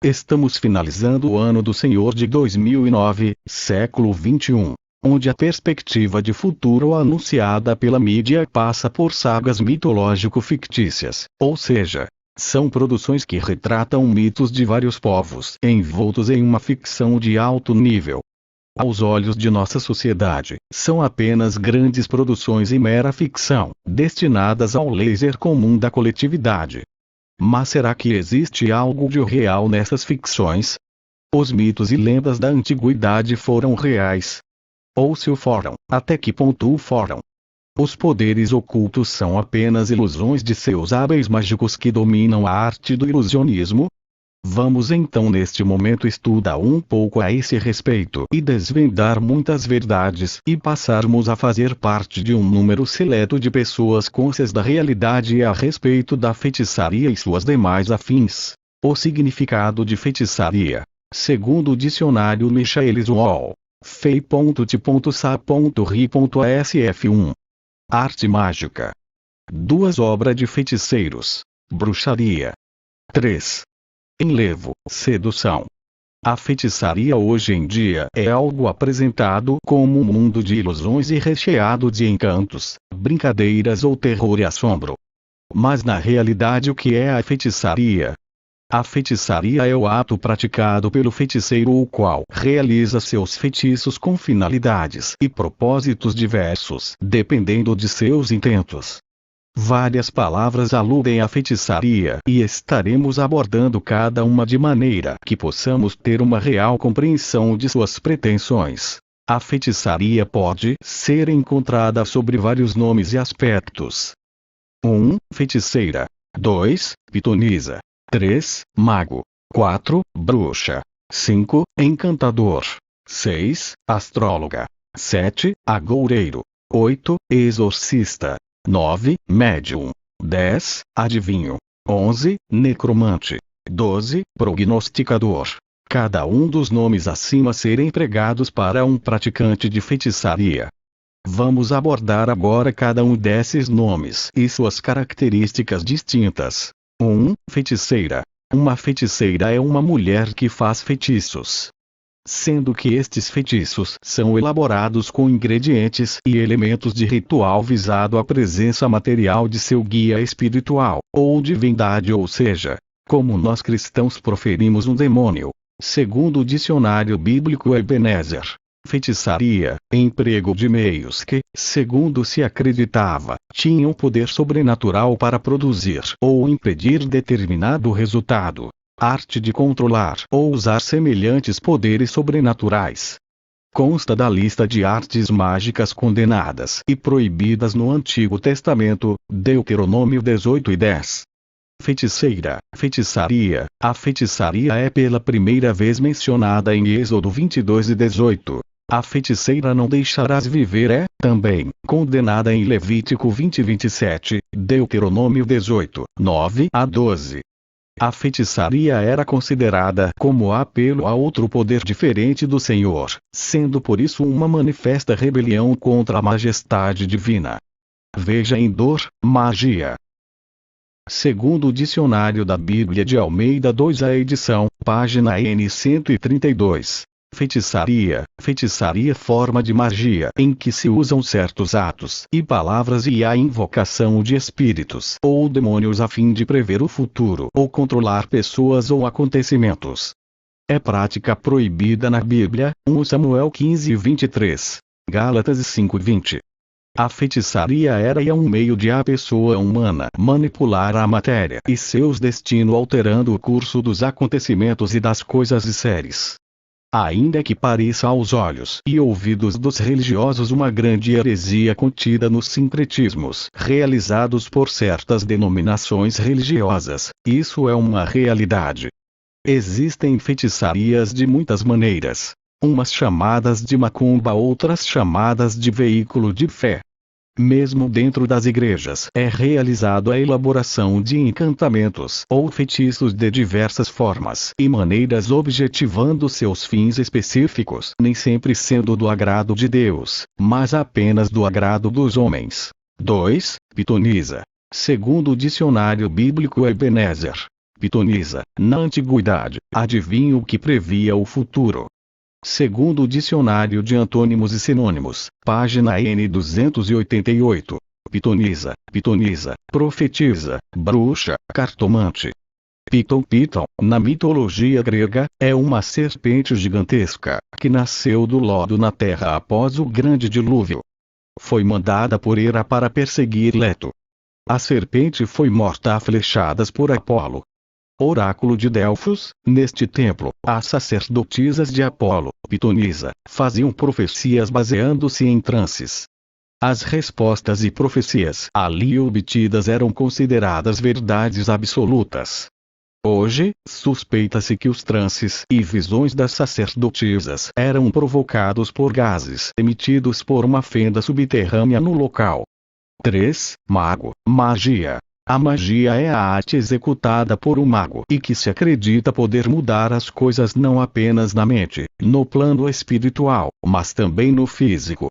Estamos finalizando o ano do Senhor de 2009, século 21, onde a perspectiva de futuro anunciada pela mídia passa por sagas mitológico-fictícias, ou seja, são produções que retratam mitos de vários povos envoltos em uma ficção de alto nível. Aos olhos de nossa sociedade, são apenas grandes produções e mera ficção, destinadas ao lazer comum da coletividade. Mas será que existe algo de real nessas ficções? Os mitos e lendas da antiguidade foram reais? Ou se o foram, até que ponto o foram? Os poderes ocultos são apenas ilusões de seus hábeis mágicos que dominam a arte do ilusionismo? Vamos então neste momento estudar um pouco a esse respeito e desvendar muitas verdades e passarmos a fazer parte de um número seleto de pessoas conscientes da realidade a respeito da feitiçaria e suas demais afins. O significado de feitiçaria, segundo o dicionário Michaelis Wall, fei.ti.sa.ri.asf1. Arte mágica. 2 Obra de feiticeiros. Bruxaria. 3. Enlevo, sedução. A feitiçaria hoje em dia é algo apresentado como um mundo de ilusões e recheado de encantos, brincadeiras ou terror e assombro. Mas na realidade o que é a feitiçaria? A feitiçaria é o ato praticado pelo feiticeiro o qual realiza seus feitiços com finalidades e propósitos diversos, dependendo de seus intentos. Várias palavras aludem à feitiçaria e estaremos abordando cada uma de maneira que possamos ter uma real compreensão de suas pretensões. A feitiçaria pode ser encontrada sob vários nomes e aspectos. 1. Feiticeira. 2. Pitonisa. 3. Mago. 4. Bruxa. 5. Encantador. 6. Astróloga. 7. Agoureiro. 8. Exorcista. 9. Médium. 10. Adivinho. 11. Necromante. 12. Prognosticador. Cada um dos nomes acima serem empregados para um praticante de feitiçaria. Vamos abordar agora cada um desses nomes e suas características distintas. 1. Feiticeira. Uma feiticeira é uma mulher que faz feitiços. Sendo que estes feitiços são elaborados com ingredientes e elementos de ritual visado à presença material de seu guia espiritual, ou divindade, ou seja, como nós cristãos proferimos um demônio. Segundo o dicionário bíblico Ebenezer, feitiçaria, emprego de meios que, segundo se acreditava, tinham poder sobrenatural para produzir ou impedir determinado resultado. Arte de controlar ou usar semelhantes poderes sobrenaturais. Consta da lista de artes mágicas condenadas e proibidas no Antigo Testamento, Deuteronômio 18:10. Feiticeira, feitiçaria. A feitiçaria é pela primeira vez mencionada em Êxodo 22:18. A feiticeira não deixarás viver é, também, condenada em Levítico 20:27, Deuteronômio 18:9-12. A feitiçaria era considerada como apelo a outro poder diferente do Senhor, sendo por isso uma manifesta rebelião contra a majestade divina. Veja em Dor, Magia. Segundo o dicionário da Bíblia de Almeida II, a edição, página N 132. Feitiçaria. Feitiçaria, forma de magia em que se usam certos atos e palavras e a invocação de espíritos ou demônios a fim de prever o futuro ou controlar pessoas ou acontecimentos. É prática proibida na Bíblia, 1 Samuel 15:23. Gálatas 5:20. A feitiçaria era e é um meio de a pessoa humana manipular a matéria e seus destinos, alterando o curso dos acontecimentos e das coisas e seres. Ainda que pareça aos olhos e ouvidos dos religiosos uma grande heresia contida nos sincretismos realizados por certas denominações religiosas, isso é uma realidade. Existem feitiçarias de muitas maneiras. Umas chamadas de macumba, outras chamadas de veículo de fé. Mesmo dentro das igrejas é realizado a elaboração de encantamentos ou feitiços de diversas formas e maneiras objetivando seus fins específicos, nem sempre sendo do agrado de Deus, mas apenas do agrado dos homens. 2. Pitonisa. Segundo o dicionário bíblico Ebenezer, pitonisa, na antiguidade, adivinho que previa o futuro. Segundo o Dicionário de Antônimos e Sinônimos, página N288. Pitonisa, profetisa, bruxa, cartomante. Piton, na mitologia grega, é uma serpente gigantesca, que nasceu do lodo na terra após o grande dilúvio. Foi mandada por Hera para perseguir Leto. A serpente foi morta a flechadas por Apolo. Oráculo de Delfos, neste templo, as sacerdotisas de Apolo, Pitonisa, faziam profecias baseando-se em transes. As respostas e profecias ali obtidas eram consideradas verdades absolutas. Hoje, suspeita-se que os transes e visões das sacerdotisas eram provocados por gases emitidos por uma fenda subterrânea no local. 3. Magia. A magia é a arte executada por um mago e que se acredita poder mudar as coisas não apenas na mente, no plano espiritual, mas também no físico.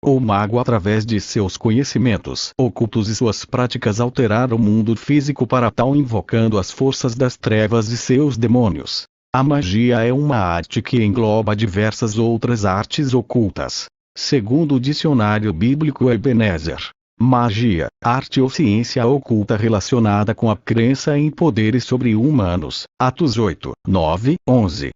O mago, através de seus conhecimentos ocultos e suas práticas, alterar o mundo físico para tal, invocando as forças das trevas e seus demônios. A magia é uma arte que engloba diversas outras artes ocultas. Segundo o dicionário bíblico Ebenezer, magia, arte ou ciência oculta relacionada com a crença em poderes sobre-humanos. Atos 8, 9, 11.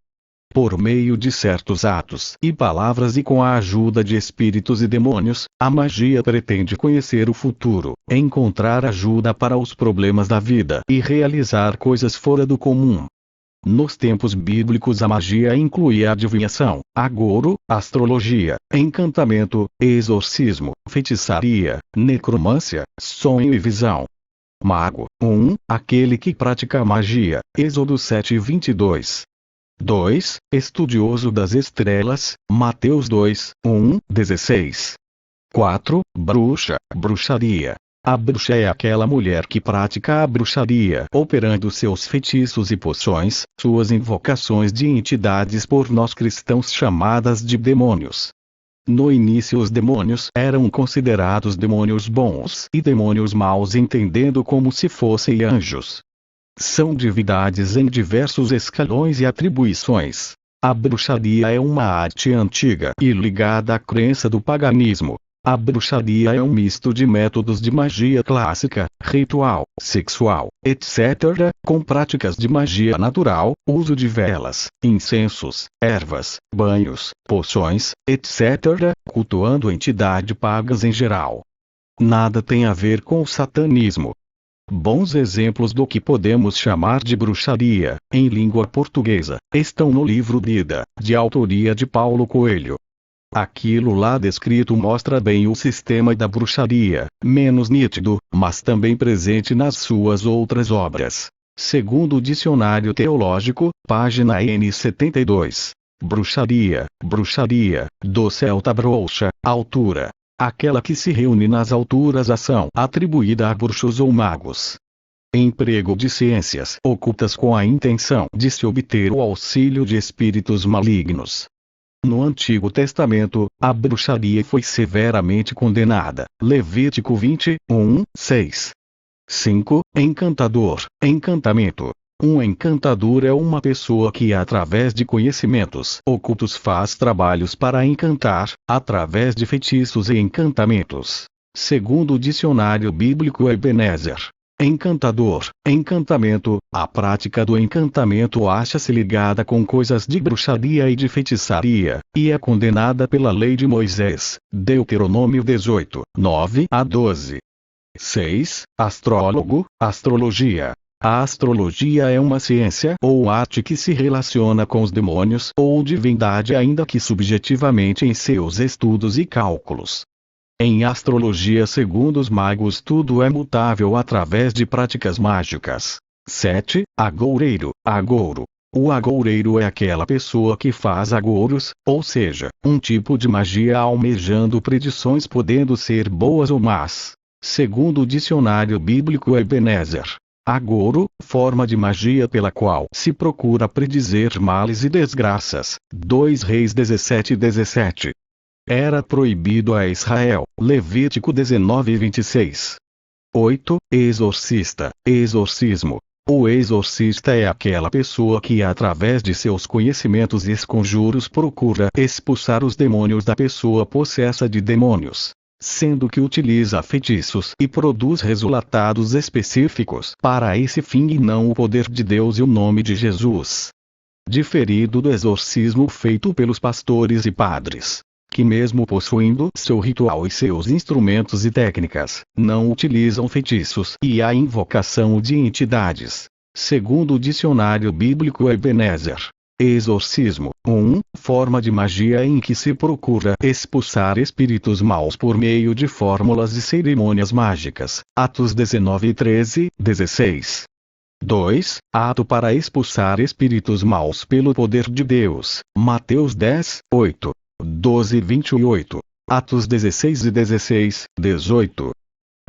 Por meio de certos atos e palavras e com a ajuda de espíritos e demônios, a magia pretende conhecer o futuro, encontrar ajuda para os problemas da vida e realizar coisas fora do comum. Nos tempos bíblicos, a magia incluía adivinhação, agouro, astrologia, encantamento, exorcismo, feitiçaria, necromância, sonho e visão. Mago, 1. Aquele que pratica magia. Êxodo 7:22. 2. Estudioso das estrelas. Mateus 2, 1, 16. 4. Bruxaria. A bruxa é aquela mulher que pratica a bruxaria, operando seus feitiços e poções, suas invocações de entidades por nós cristãos chamadas de demônios. No início, os demônios eram considerados demônios bons e demônios maus, entendendo como se fossem anjos. São divindades em diversos escalões e atribuições. A bruxaria é uma arte antiga e ligada à crença do paganismo. A bruxaria é um misto de métodos de magia clássica, ritual, sexual, etc., com práticas de magia natural, uso de velas, incensos, ervas, banhos, poções, etc., cultuando entidades pagas em geral. Nada tem a ver com o satanismo. Bons exemplos do que podemos chamar de bruxaria, em língua portuguesa, estão no livro Vida, de autoria de Paulo Coelho. Aquilo lá descrito mostra bem o sistema da bruxaria, menos nítido, mas também presente nas suas outras obras. Segundo o Dicionário Teológico, página N72. Bruxaria, do celta bruxa, altura. Aquela que se reúne nas alturas, ação atribuída a bruxos ou magos. Emprego de ciências ocultas com a intenção de se obter o auxílio de espíritos malignos. No Antigo Testamento, a bruxaria foi severamente condenada. Levítico 20, 1, 6. 5. Encantamento. Um encantador é uma pessoa que, através de conhecimentos ocultos, faz trabalhos para encantar, através de feitiços e encantamentos. Segundo o dicionário bíblico Ebenezer, encantamento, a prática do encantamento acha-se ligada com coisas de bruxaria e de feitiçaria, e é condenada pela lei de Moisés, Deuteronômio 18, 9 a 12. 6. Astrologia. A astrologia é uma ciência ou arte que se relaciona com os demônios ou divindade, ainda que subjetivamente, em seus estudos e cálculos. Em astrologia, segundo os magos, tudo é mutável através de práticas mágicas. 7. Agouro. O agoureiro é aquela pessoa que faz agouros, ou seja, um tipo de magia almejando predições, podendo ser boas ou más. Segundo o dicionário bíblico Ebenezer, agouro, forma de magia pela qual se procura predizer males e desgraças. 2 Reis 17:17. Era proibido a Israel. Levítico 19:26. 8. Exorcismo. O exorcista é aquela pessoa que, através de seus conhecimentos e conjuros, procura expulsar os demônios da pessoa possessa de demônios, sendo que utiliza feitiços e produz resultados específicos para esse fim e não o poder de Deus e o nome de Jesus. Diferido do exorcismo feito pelos pastores e padres, que mesmo possuindo seu ritual e seus instrumentos e técnicas, não utilizam feitiços e a invocação de entidades. Segundo o dicionário bíblico Ebenezer, exorcismo, forma de magia em que se procura expulsar espíritos maus por meio de fórmulas e cerimônias mágicas. Atos 19:13-16. 2. Ato para expulsar espíritos maus pelo poder de Deus. Mateus 10:8. 12:28. Atos 16 e 18.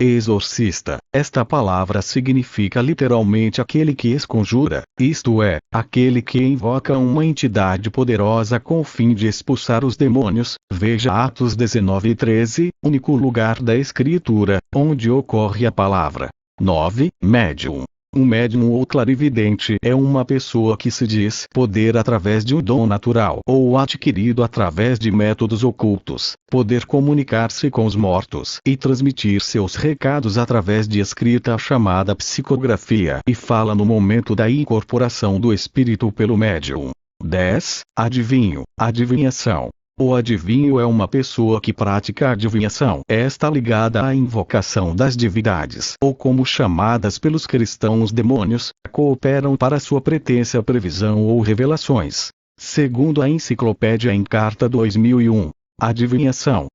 Exorcista. Esta palavra significa literalmente aquele que esconjura, isto é, aquele que invoca uma entidade poderosa com o fim de expulsar os demônios. Veja Atos 19:13, único lugar da Escritura onde ocorre a palavra. 9. Médium. Um médium ou clarividente é uma pessoa que se diz poder através de um dom natural ou adquirido através de métodos ocultos, poder comunicar-se com os mortos e transmitir seus recados através de escrita chamada psicografia e fala no momento da incorporação do espírito pelo médium. 10. Adivinho, adivinhação. O adivinho é uma pessoa que pratica adivinhação. Está ligada à invocação das divindades, ou como chamadas pelos cristãos demônios, cooperam para sua pretensa previsão ou revelações. Segundo a Enciclopédia em Carta 2001, adivinhação,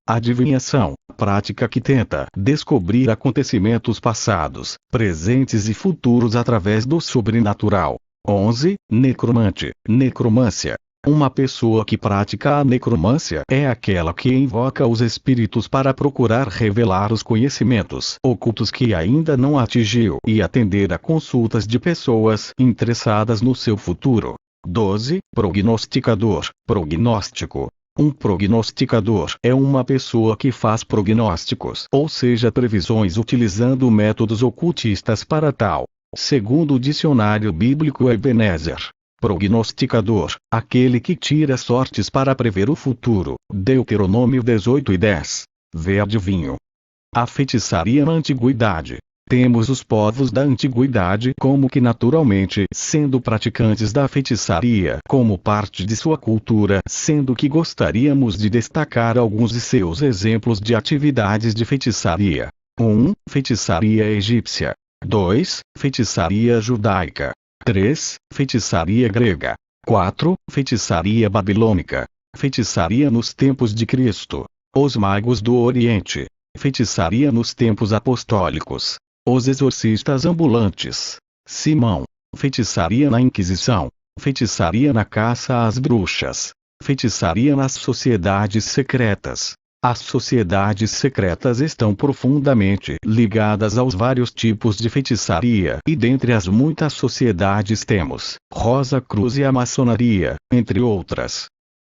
prática que tenta descobrir acontecimentos passados, presentes e futuros através do sobrenatural. 11. Necromante, necromância. Uma pessoa que pratica a necromância é aquela que invoca os espíritos para procurar revelar os conhecimentos ocultos que ainda não atingiu e atender a consultas de pessoas interessadas no seu futuro. 12. Prognosticador, prognóstico. Um prognosticador é uma pessoa que faz prognósticos, ou seja, previsões utilizando métodos ocultistas para tal. Segundo o dicionário bíblico Ebenezer, prognosticador, aquele que tira sortes para prever o futuro. Deuteronômio 18:10. Vê adivinho. A feitiçaria na antiguidade. Temos os povos da antiguidade como que naturalmente sendo praticantes da feitiçaria como parte de sua cultura, sendo que gostaríamos de destacar alguns de seus exemplos de atividades de feitiçaria. 1. Feitiçaria egípcia. 2. Feitiçaria judaica. 3. Feitiçaria grega. 4. Feitiçaria babilônica. Feitiçaria nos tempos de Cristo. Os magos do Oriente. Feitiçaria nos tempos apostólicos. Os exorcistas ambulantes. Simão. Feitiçaria na Inquisição. Feitiçaria na caça às bruxas. Feitiçaria nas sociedades secretas. As sociedades secretas estão profundamente ligadas aos vários tipos de feitiçaria e dentre as muitas sociedades temos Rosa Cruz e a maçonaria, entre outras.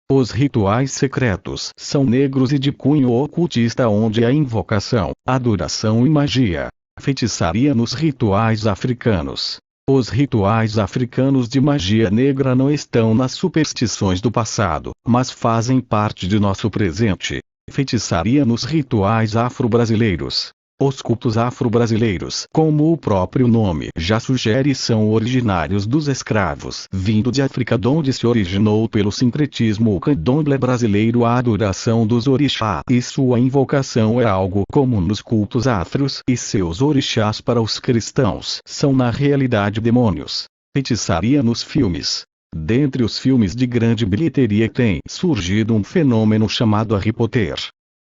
Os rituais secretos são negros e de cunho ocultista onde há invocação, adoração e magia. Feitiçaria nos rituais africanos. Os rituais africanos de magia negra não estão nas superstições do passado, mas fazem parte de nosso presente. Feitiçaria nos rituais afro-brasileiros. Os cultos afro-brasileiros, como o próprio nome já sugere, são originários dos escravos, vindo de África, onde se originou pelo sincretismo candomblé brasileiro a adoração dos orixás e sua invocação é algo comum nos cultos afros e seus orixás para os cristãos são na realidade demônios. Feitiçaria nos filmes. Dentre os filmes de grande bilheteria tem surgido um fenômeno chamado Harry Potter.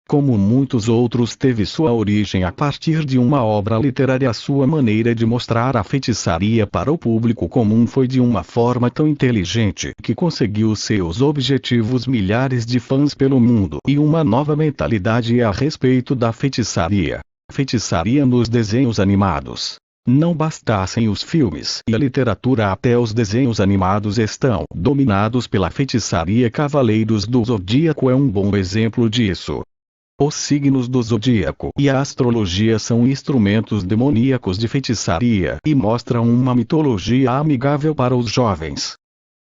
Como muitos outros, teve sua origem a partir de uma obra literária. Sua maneira de mostrar a feitiçaria para o público comum foi de uma forma tão inteligente que conseguiu seus objetivos: milhares de fãs pelo mundo e uma nova mentalidade a respeito da feitiçaria. Feitiçaria nos desenhos animados. Não bastassem os filmes e a literatura, até os desenhos animados estão dominados pela feitiçaria. Cavaleiros do Zodíaco é um bom exemplo disso. Os signos do zodíaco e a astrologia são instrumentos demoníacos de feitiçaria e mostram uma mitologia amigável para os jovens.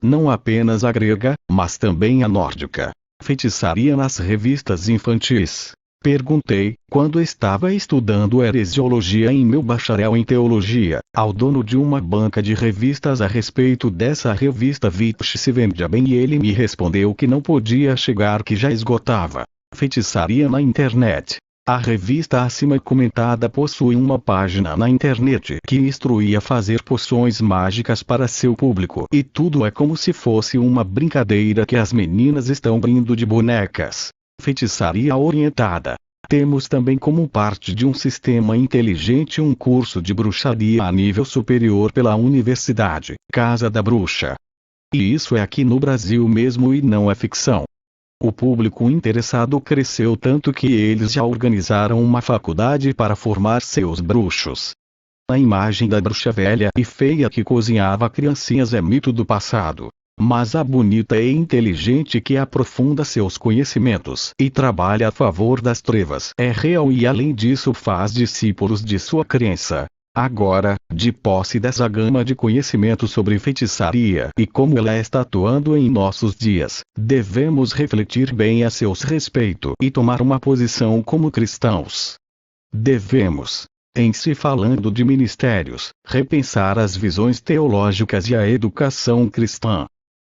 Não apenas a grega, mas também a nórdica. Feitiçaria nas revistas infantis. Perguntei, quando estava estudando heresiologia em meu bacharel em teologia, ao dono de uma banca de revistas a respeito dessa revista Vite se vendia bem, e ele me respondeu que não podia chegar, que já esgotava. Feitiçaria na internet. A revista acima comentada possui uma página na internet que instruía a fazer poções mágicas para seu público, e tudo é como se fosse uma brincadeira que as meninas estão brincando de bonecas. Feitiçaria orientada. Temos também como parte de um sistema inteligente um curso de bruxaria a nível superior pela Universidade Casa da Bruxa. E isso é aqui no Brasil mesmo e não é ficção. O público interessado cresceu tanto que eles já organizaram uma faculdade para formar seus bruxos. A imagem da bruxa velha e feia que cozinhava criancinhas é mito do passado. Mas a bonita e inteligente que aprofunda seus conhecimentos e trabalha a favor das trevas é real, e além disso faz discípulos de sua crença. Agora, de posse dessa gama de conhecimento sobre feitiçaria e como ela está atuando em nossos dias, devemos refletir bem a seu respeito e tomar uma posição como cristãos. Devemos, em se falando de ministérios, repensar as visões teológicas e a educação cristã.